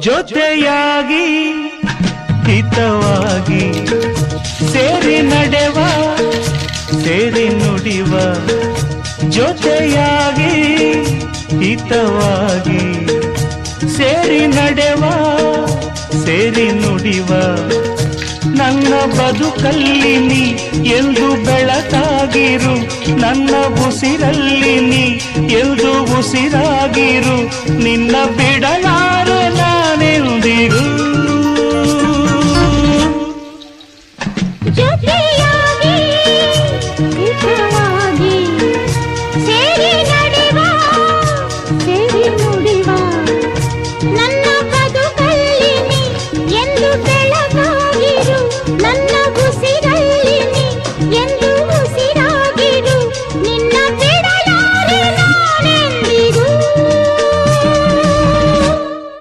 ಜೊತೆಯಾಗಿ ಹಿತವಾಗಿ ಸೇರಿ ನಡೆವ ಸೇರಿ ನುಡಿವ ಜೊತೆಯಾಗಿ ಹಿತವಾಗಿ ಸೇರಿ ನಡೆವ ಸೇರಿ ನುಡಿವ ನನ್ನ ಬದುಕಲ್ಲಿ ನೀ ಎಂದು ಬೆಳಕಾಗಿರು ನನ್ನ ಉಸಿರಲ್ಲಿ ನೀ ಎಂದು ಉಸಿರಾಗಿರು ನಿನ್ನ ಬಿಡಲ